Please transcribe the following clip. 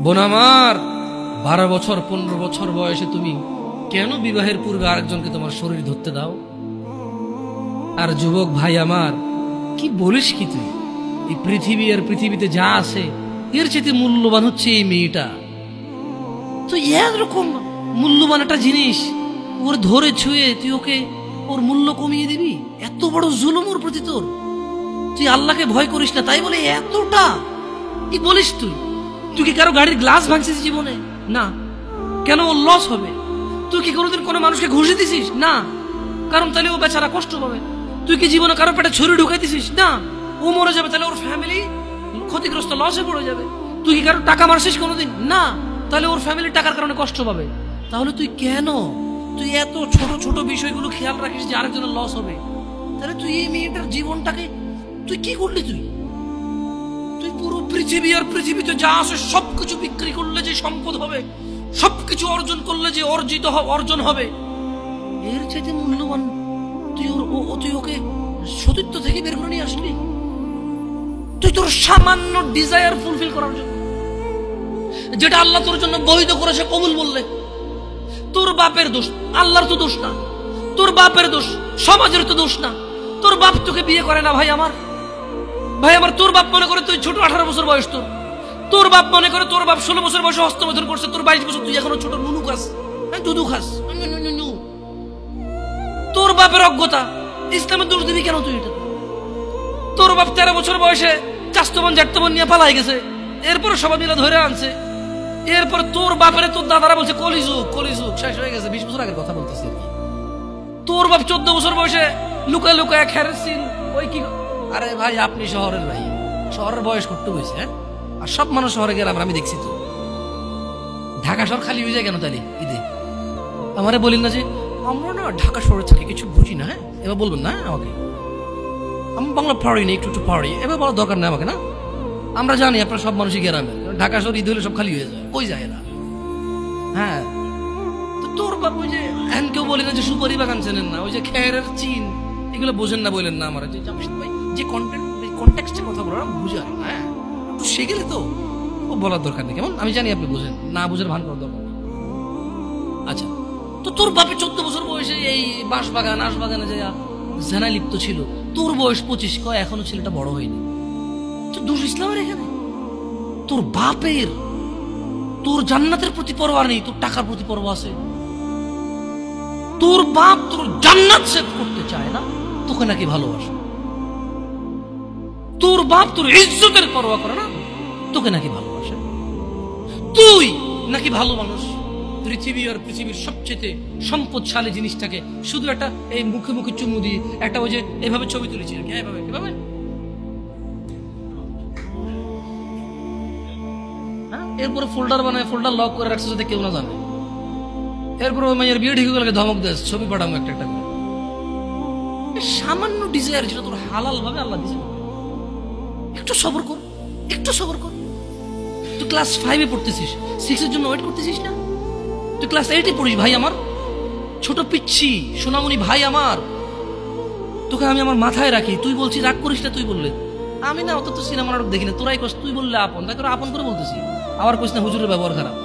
বোন আমার, 12 বছর 15 বছর বয়সে তুমি কেন বিবাহের পূর্বে আরেকজনকে তোমার শরীর ধরতে দাও? আর যুবক ভাই আমার, কি বলিস কি তুই? এই পৃথিবী আর পৃথিবীতে যা আছে এর চেয়ে মূল্যবান হচ্ছে এই মেয়েটা। তো এরকম মূল্যবান একটা জিনিস ওর ধরে ছুঁয়ে তুই ওকে ওর মূল্য কমিয়ে দিবি? এত বড় জুলুম ওর প্রতি তোর! তুই আল্লাহকে ভয় করিস না তাই বলে এতটা কি বলিস তুই? তুই কি কারো গাড়ির গ্লাস ভাঙছিস জীবনে? না। কেন ওর লস হবে? তুই কি কোনোদিন কোনো মানুষকে ঘুষি দিছিস? না। কারণ তাহলে ও বেচারা কষ্ট পাবে। তুই কি জীবনে কারো পেটে ছুরি ঢুকাই দিছিস? না। ও মরে যাবে, তাহলে ওর ফ্যামিলি ক্ষতিগ্রস্ত, লসে পড়ে যাবে। তুই কি কারো টাকা মারছিস কোনোদিন? না। তাহলে ওর ফ্যামিলি টাকার কারণে কষ্ট পাবে। তাহলে তুই কেন তুই এত ছোট ছোট বিষয়গুলো খেয়াল রাখিস যে আরেকজনের লস হবে? তাহলে তুই এই মেয়েটার জীবনটাকে তুই কি করলি? তুই পুরো পৃথিবী আর পৃথিবীতে যা আছে সবকিছু বিক্রি করলে যে সম্পদ হবে, সবকিছু অর্জন করলে যে অর্জন হবে, এর চাইতে মূল্যবান তুই ওকে সতীত্ব থেকে বের করে নিয়ে আসলি? তুই তোর সামান্য ডিজায়ার ফুলফিল করার জন্য, যেটা আল্লাহ তোর জন্য বৈধ করেছে, কবুল বললে তোর বাপের দোষ, আল্লাহর তো দোষ না। তোর বাপের দোষ, সমাজের তো দোষ না। তোর বাপ তোকে বিয়ে করে না ভাই আমার। তোর বাপ মনে করে তুই ছোট, 18 বছর বয়স তোর বাপ মনে করে তোর বাপ 16 বছর বয়সে হস্তমৈথুন করছে, তোর 22 বছর, তুই এখনো ছোট নুনু খাস, দুধু খাস। তোর বাপের অজ্ঞতা, ইসলামের দোষ দিবি কেন তুই? এটা তোর বাপ 13 বছর বয়সে চাস্তবন জাটতবন নিয়ে পালাই গেছে, এরপরে সবাই মিলে ধরে আনছে। এরপর তোর বাপের তোর দাদারা বলছে কলিযুগ শেষ হয়ে গেছে। 20 বছর আগের কথা বলতেছি। তোর বাপ 14 বছর বয়সে লুকায় লুকায় খেরেছিন ওই কি। আরে ভাই, আপনি শহরের ভাই, শহরের বয়স করতে হয়েছে। হ্যাঁ, আর সব মানুষ শহরে গেলাম, আমি দেখছি তো। ঢাকা শহর খালি হয়ে যায় কেন তাহলে ঈদে? আমারে বলিন না যে আমরা না ঢাকা শহরে থাকি, কিছু বুঝি না। হ্যাঁ, এবার বলবেন না আমাকে, আমি বাংলা পারি না, একটু পারি, এবার বলার দরকার নেই আমাকে। না, আমরা জানি আপনার সব মানুষই গ্রামের, ঢাকা শহর ঈদ হলে সব খালি হয়ে যায়, কই যায় এরা? হ্যাঁ, তো তোর বাপ ওই যে এখন কেউ বলি না যে সুপারি বাগান চেনেন না, ওই যে খেরের চিন, এগুলো বোঝেন না, বললেন না আমার যে কনটেক্সটে কথা বলার বুঝে। হ্যাঁ, তো সে গেলে তো ও বলার দরকার নেই, কেমন? আমি জানি আপনি বোঝেন না, বুঝের ভান করার দরকার নেই। আচ্ছা, তো তোর বাপে 14 বছর বয়সে এই বাঁশবাগান আশবাগানে যে জেনা লিপ্ত ছিল, তোর বয়স 25, কয় এখনো ছেলেটা বড় হয়নি। তো দোষ ইসলামের এখানে? তোর বাপের, তোর জান্নাতের প্রতি পরোয়া নেই, তোর টাকার প্রতি পরোয়া আছে। তোর বাপ তোর জান্নাত সেভ করতে চায় না, তোকে নাকি ভালোবাসে। তোর বাপ তোর ইজ্জতের পরোয়া করে না, তোকে নাকি ভালোবাসে। তুই নাকি ভালো মানুষ, পৃথিবী আর পৃথিবীর সবচেয়ে সম্পদশালী জিনিসটাকে শুধু একটা এই মুখে মুখে চুমু দিয়ে একটা ওই যে এভাবে ছবি তুলেছি, এভাবে এভাবে। এরপরে ফোল্ডার বানায়, ফোল্ডার লক করে রাখছে যাতে কেউ না জানে। এরপর ওই মায়ের বিয়ে ঠিক হয়ে গেলে ধমক দেয়, ছবি পাঠাবো একটা একটা করে। সামান্য ডিজায়ার যেটা তোর হালাল ভাবে আল্লাহ দিয়েছে, একটু সবর কর, একটু সবর কর। তুই ক্লাস 5-এ পড়তেছিস, 6-এর জন্য ওয়েট করতেছিস না? তুই ক্লাস 8-এ পড়িস ভাই আমার, ছোট পিচ্ছি সোনামণি ভাই আমার। তোকে আমি আমার মাথায় রাখি, তুই বলছিস রাগ করিস না। তুই বললে আমি না অত তো সিনেমা নাটক দেখি না, তোরাই কস, তুই বললে আপন, তাই তোরা আপন করে বলতেছি। আবার কইস না হুজুরের ব্যবহার খারাপ।